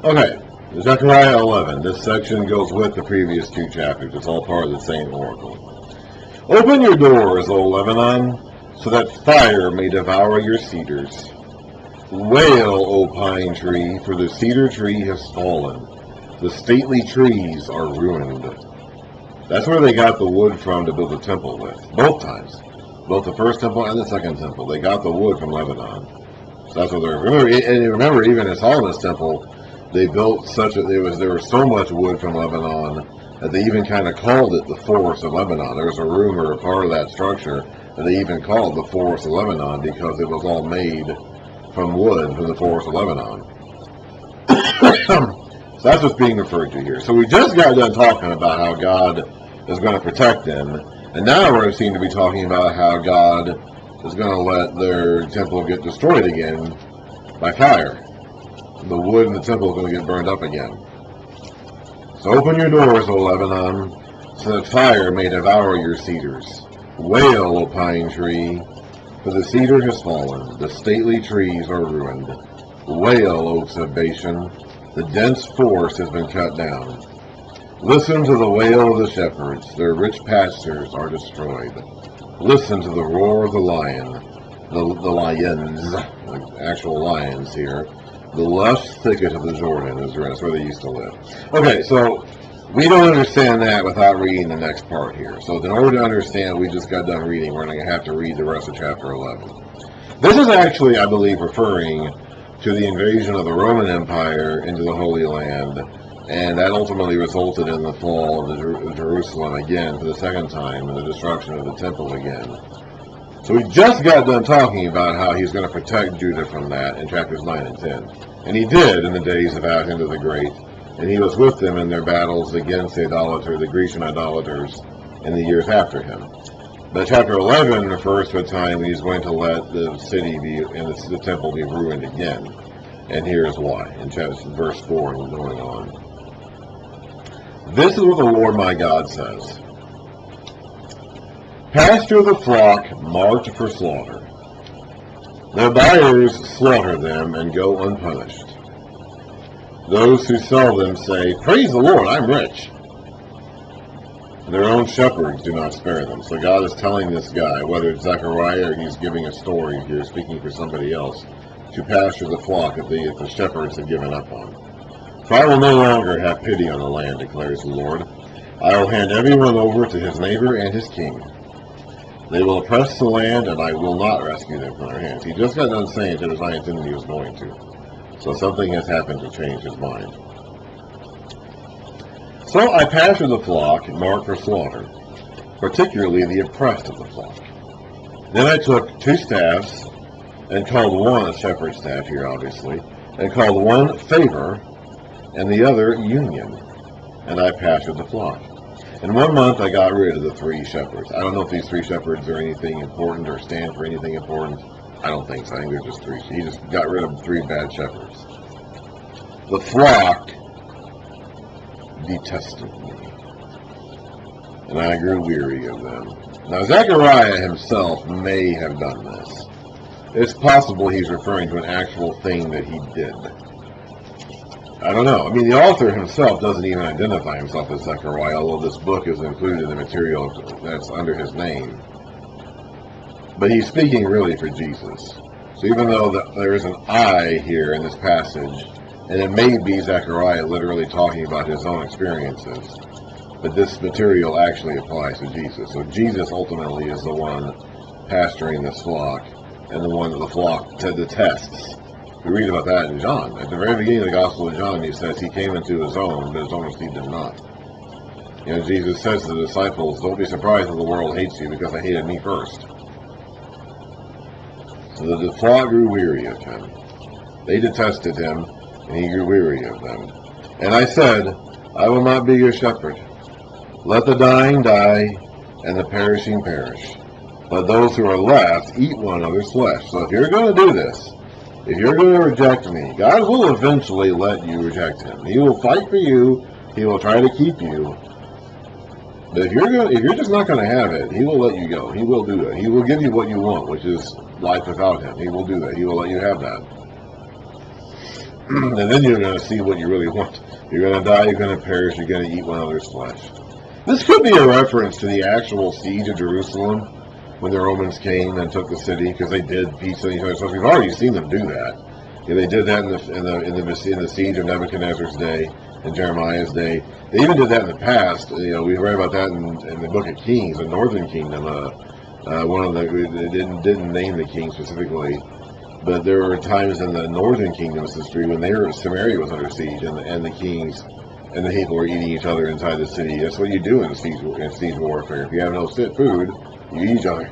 Okay, Zechariah 11. This section goes with the previous two chapters. It's all part of the same oracle. Open your doors, O Lebanon, so that fire may devour your cedars. Wail, O pine tree, for the cedar tree has fallen. The stately trees are ruined. That's where they got the wood from to build the temple with. Both times. Both the first temple and the second temple. They got the wood from Lebanon. So that's what they're... Remember, even in Solomon's temple, they built such a... There was so much wood from Lebanon that they even kind of called it the Forest of Lebanon. There was a rumor, a part of that structure, that they even called the Forest of Lebanon because it was all made from wood from the Forest of Lebanon. So that's what's being referred to here. So we just got done talking about how God is going to protect them, and now we seem to be talking about how God is going to let their temple get destroyed again by fire. The wood in the temple is going to get burned up again. So open your doors, O Lebanon, so that fire may devour your cedars. Wail, O pine tree, for the cedar has fallen, the stately trees are ruined. Wail, oaks of Bashan, the dense forest has been cut down. Listen to the wail of the shepherds, their rich pastures are destroyed. Listen to the roar of the lion, the lions, like actual lions here. The lush thicket of the Jordan is where they used to live. Okay, so we don't understand that without reading the next part here. So in order to understand, we just got done reading, we're going to have to read the rest of chapter 11. This is actually, I believe, referring to the invasion of the Roman Empire into the Holy Land, and that ultimately resulted in the fall of Jerusalem again for the second time, and the destruction of the temple again. So we just got done talking about how he's going to protect Judah from that in chapters 9 and 10. And he did in the days of Alexander the Great, and he was with them in their battles against the Grecian idolaters in the years after him. But chapter 11 refers to a time when he's going to let the city be and the temple be ruined again. And here's why, in verse 4 and going on. This is what the Lord my God says. Pasture the flock marked for slaughter. Their buyers slaughter them and go unpunished. Those who sell them say, praise the Lord, I'm rich. Their own shepherds do not spare them. So God is telling this guy, whether it's Zechariah or he's giving a story here, speaking for somebody else, to pasture the flock that the shepherds have given up on. For I will no longer have pity on the land, declares the Lord. I will hand everyone over to his neighbor and his king. They will oppress the land, and I will not rescue them from their hands. He just got done saying to the Zion's enemy he was going to. So something has happened to change his mind. So I pastured the flock marked for slaughter, particularly the oppressed of the flock. Then I took two staffs, and called one a shepherd's staff here, obviously, and called one favor, and the other union, and I pastured the flock. In 1 month, I got rid of the 3 shepherds. I don't know if these 3 shepherds are anything important or stand for anything important. I don't think so. I think they're just 3. He just got rid of 3 bad shepherds. The flock detested me, and I grew weary of them. Now, Zechariah himself may have done this. It's possible he's referring to an actual thing that he did. I don't know. I mean, the author himself doesn't even identify himself as Zechariah, although this book is included in the material that's under his name. But he's speaking really for Jesus. So even though there is an I here in this passage, and it may be Zechariah literally talking about his own experiences, but this material actually applies to Jesus. So Jesus ultimately is the one pasturing this flock, and the one that the flock detests. We read about that in John. At the very beginning of the Gospel of John, he says he came into his own, but his own received him not. You know, Jesus says to the disciples, don't be surprised if the world hates you because they hated me first. So the flock grew weary of him. They detested him, and he grew weary of them. And I said, I will not be your shepherd. Let the dying die, and the perishing perish. Let those who are left eat one another's flesh. So if you're going to do this, if you're going to reject me, God will eventually let you reject him. He will fight for you. He will try to keep you. But if you're just not going to have it, he will let you go. He will do that. He will give you what you want, which is life without him. He will do that. He will let you have that. And then you're going to see what you really want. You're going to die, you're going to perish, you're going to eat one another's flesh. This could be a reference to the actual siege of Jerusalem when the Romans came and took the city, because they did peace on each other. So we've already seen them do that. Yeah, they did that in the siege of Nebuchadnezzar's day, in Jeremiah's day. They even did that in the past. We read about that in the Book of Kings, the Northern Kingdom. They didn't name the king specifically, but there were times in the Northern Kingdom's history when Samaria was under siege, and the kings and the people were eating each other inside the city. That's what you do in siege warfare. If you have no food, you eat each other.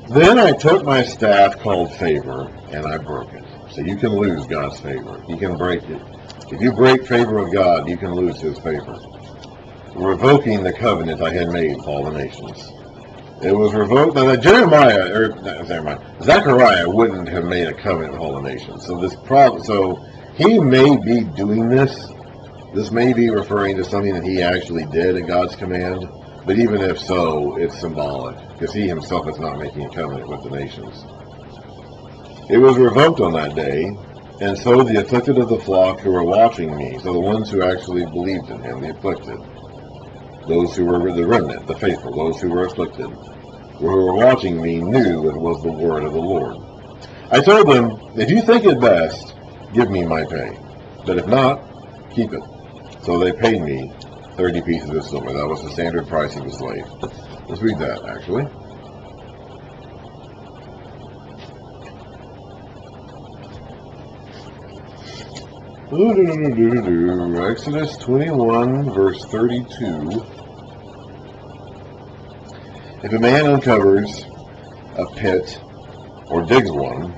Then I took my staff called favor, and I broke it. So you can lose God's favor. You can break it. If you break favor of God, you can lose his favor. Revoking the covenant I had made with all the nations. It was revoked. Now, Zechariah wouldn't have made a covenant with all the nations. So he may be doing this. This may be referring to something that he actually did at God's command. But even if so, it's symbolic, because he himself is not making a covenant with the nations. It was revoked on that day, and so the afflicted of the flock who were watching me, so the ones who actually believed in him, the afflicted, those who were the remnant, the faithful, those who were afflicted, who were watching me, knew it was the word of the Lord. I told them, if you think it best, give me my pay, but if not, keep it. So they paid me 30 pieces of silver. That was the standard price of a slave. Let's read that, actually. Exodus 21, verse 32. If a man uncovers a pit or digs one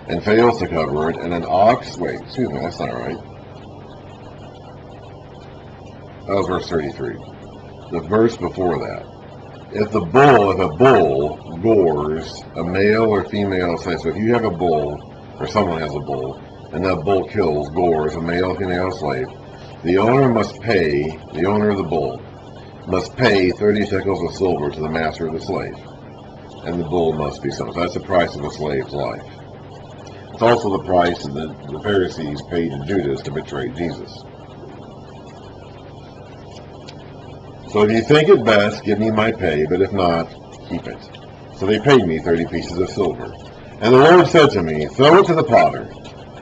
and fails to cover it, and an ox... Wait, excuse me, that's not right. That was verse 33. The verse before that. If a bull gores a male or female slave, so if you have a bull, or someone has a bull, and that bull gores a male or female slave, the owner of the bull must pay 30 shekels of silver to the master of the slave, and the bull must be sold. So that's the price of a slave's life. It's also the price that the Pharisees paid to Judas to betray Jesus. So if you think it best, give me my pay, but if not, keep it. So they paid me 30 pieces of silver. And the Lord said to me, throw it to the potter,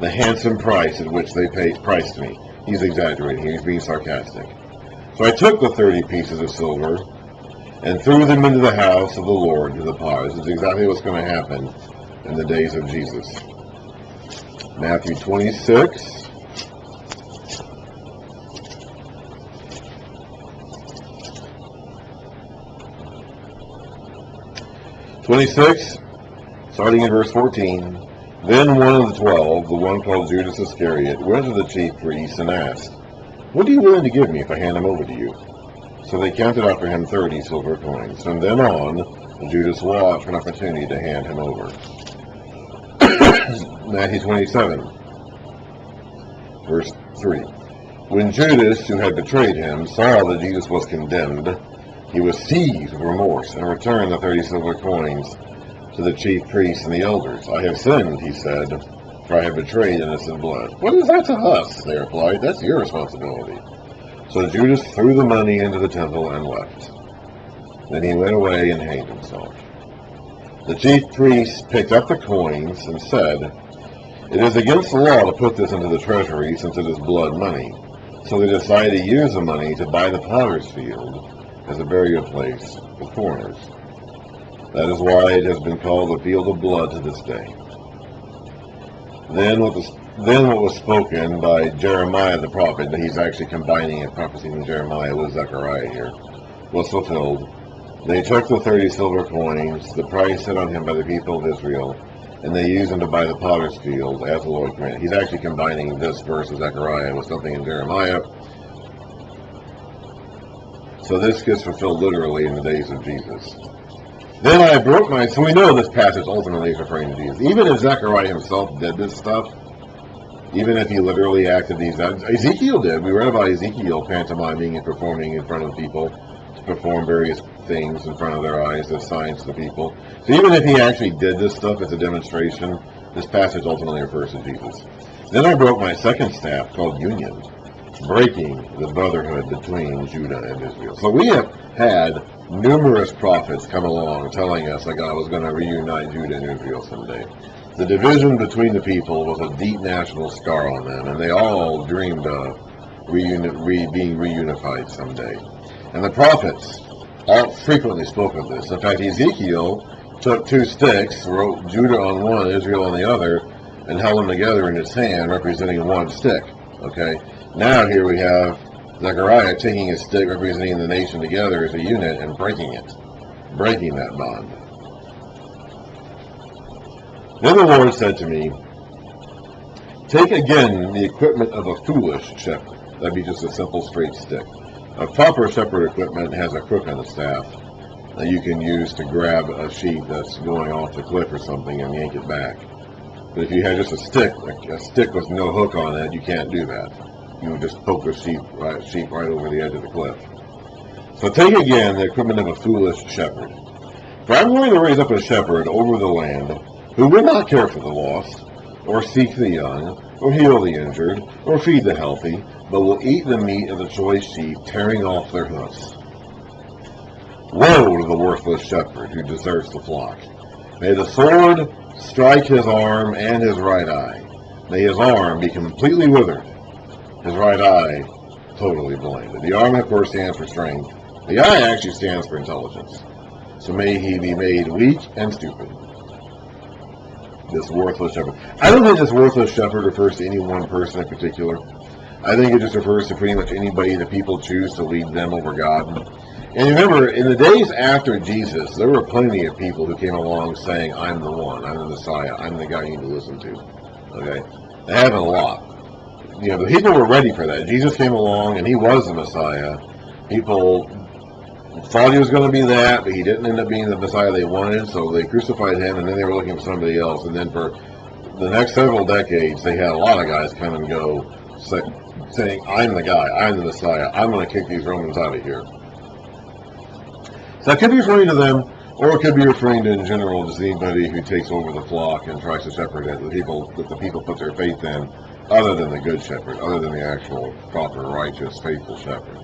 the handsome price at which they priced me. He's exaggerating here, he's being sarcastic. So I took the 30 pieces of silver and threw them into the house of the Lord to the potter. This is exactly what's going to happen in the days of Jesus. Matthew 26. Starting in verse 14. Then one of the 12, the one called Judas Iscariot, went to the chief priests and asked, what are you willing to give me if I hand him over to you? So they counted out for him 30 silver coins. From then on, Judas watched for an opportunity to hand him over. Matthew 27, verse 3. When Judas, who had betrayed him, saw that Jesus was condemned, he was seized with remorse and returned the 30 silver coins to the chief priests and the elders. I have sinned, he said, for I have betrayed innocent blood. What is that to us? They replied. That's your responsibility. So Judas threw the money into the temple and left. Then he went away and hanged himself. The chief priests picked up the coins and said, it is against the law to put this into the treasury since it is blood money. So they decided to use the money to buy the potter's field as a burial place for foreigners. That is why it has been called the field of blood to this day. Then what was spoken by Jeremiah the prophet, that he's actually combining a prophecy from Jeremiah with Zechariah here, was fulfilled. They took the 30 silver coins, the price set on him by the people of Israel, and they used them to buy the potter's field as the Lord commanded. He's actually combining this verse of Zechariah with something in Jeremiah. So this gets fulfilled literally in the days of Jesus. Then I broke my... So we know this passage ultimately is referring to Jesus. Even if Zechariah himself did this stuff, even if he literally acted these acts, Ezekiel did. We read about Ezekiel pantomiming and performing in front of people to perform various things in front of their eyes as signs to the people. So even if he actually did this stuff as a demonstration This passage ultimately refers to Jesus. Then I broke my second staff, called union, breaking the brotherhood between Judah and Israel. So we have had numerous prophets come along telling us that God was going to reunite Judah and Israel someday. The division between the people was a deep national scar on them, and they all dreamed of being reunified someday. And the prophets all frequently spoke of this. In fact, Ezekiel took two sticks, wrote Judah on one, Israel on the other, and held them together in his hand, representing one stick. Okay. Now here we have Zechariah taking his stick, representing the nation together as a unit, and breaking that bond. Then the Lord said to me, take again the equipment of a foolish shepherd. That'd be just a simple straight stick. A proper shepherd equipment has a crook on the staff that you can use to grab a sheep that's going off the cliff or something and yank it back. But if you had just a stick with no hook on it, you can't do that. You would just poke a sheep right over the edge of the cliff. So take again the equipment of a foolish shepherd. For I'm going to raise up a shepherd over the land who will not care for the lost, or seek the young, or heal the injured, or feed the healthy, but will eat the meat of the choice sheep, tearing off their hoofs. Woe to the worthless shepherd who deserts the flock. May the sword strike his arm and his right eye. May his arm be completely withered, his right eye totally blinded. The arm, of course, stands for strength. The eye actually stands for intelligence. So may he be made weak and stupid. This worthless shepherd. I don't think this worthless shepherd refers to any one person in particular. I think it just refers to pretty much anybody that people choose to lead them over God. And remember, in the days after Jesus, there were plenty of people who came along saying, I'm the one, I'm the Messiah, I'm the guy you need to listen to. Okay? They happened a lot. You know, the people were ready for that. Jesus came along and he was the Messiah. People thought he was going to be that, but he didn't end up being the Messiah they wanted, so they crucified him, and then they were looking for somebody else. And then for the next several decades, they had a lot of guys come and go saying, I'm the guy, I'm the Messiah, I'm going to kick these Romans out of here. So that could be referring to them, or it could be referring to, in general, just anybody who takes over the flock and tries to shepherd it, that the people put their faith in, other than the good shepherd, other than the actual, proper, righteous, faithful shepherd.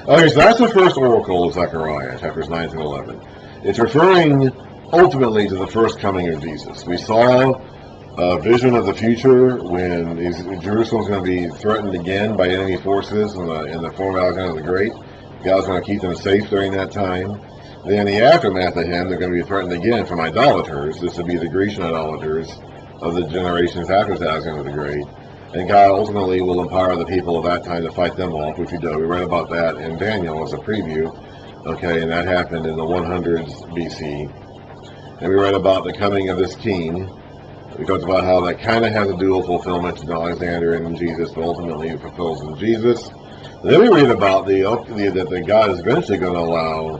Okay, so that's the first oracle of Zechariah, chapters 9 through 11. It's referring ultimately to the first coming of Jesus. We saw a vision of the future when Jerusalem's going to be threatened again by enemy forces in the form of Alexander the Great. God's going to keep them safe during that time. Then in the aftermath of him, they're going to be threatened again from idolaters. This would be the Grecian idolaters of the generations after Alexander the Great. And God ultimately will empower the people of that time to fight them off, which we do. We read about that in Daniel as a preview. Okay, and that happened in the 100s BC. And we read about the coming of this king. We talked about how that kind of has a dual fulfillment in Alexander and in Jesus, but ultimately it fulfills in Jesus. And then we read about that God is eventually going to allow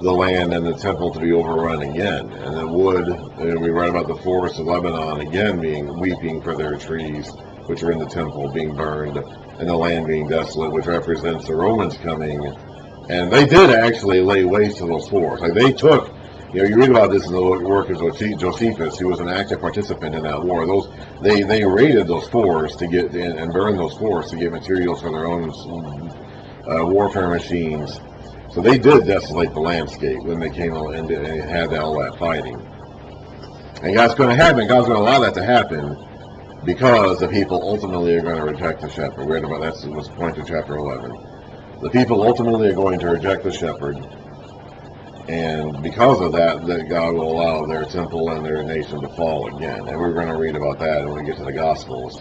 the land and the temple to be overrun again. And and we read about the forests of Lebanon again weeping for their trees, which are in the temple, being burned, and the land being desolate, which represents the Romans coming. And they did actually lay waste to those forests. Like they took, you read about this in the work of Josephus, who was an active participant in that war. They raided those forests to get in and burned those forests to get materials for their own warfare machines. So they did desolate the landscape when they came and had all that fighting. And God's going to allow that to happen, because the people ultimately are going to reject the shepherd. We read about that. Was the point of chapter 11. The people ultimately are going to reject the shepherd, and because of that, God will allow their temple and their nation to fall again. And we're going to read about that when we get to the Gospels.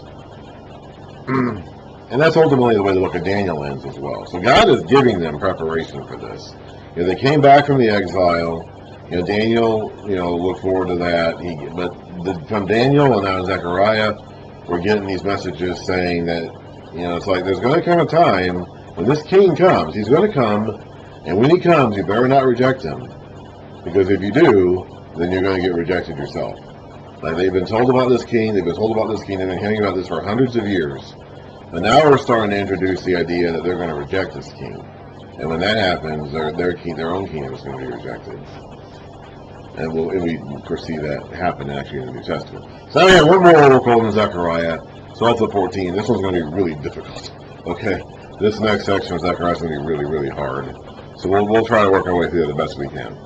And that's ultimately the way the book of Daniel ends as well. So God is giving them preparation for this. They came back from the exile. Daniel, looked forward to that. From Daniel and now Zechariah, we're getting these messages saying that, it's like there's going to come a time when this king comes. He's going to come, and when he comes, you better not reject him. Because if you do, then you're going to get rejected yourself. Like they've been told about this king, they've been hearing about this for hundreds of years. But now we're starting to introduce the idea that they're going to reject this king. And when that happens, their own kingdom is going to be rejected. And we of course see that happen actually in the New Testament. So yeah, one more we're called in Zechariah. So that's the 14. This one's going to be really difficult. Okay, this next section of Zechariah is going to be really, really hard. So we'll try to work our way through it the best we can.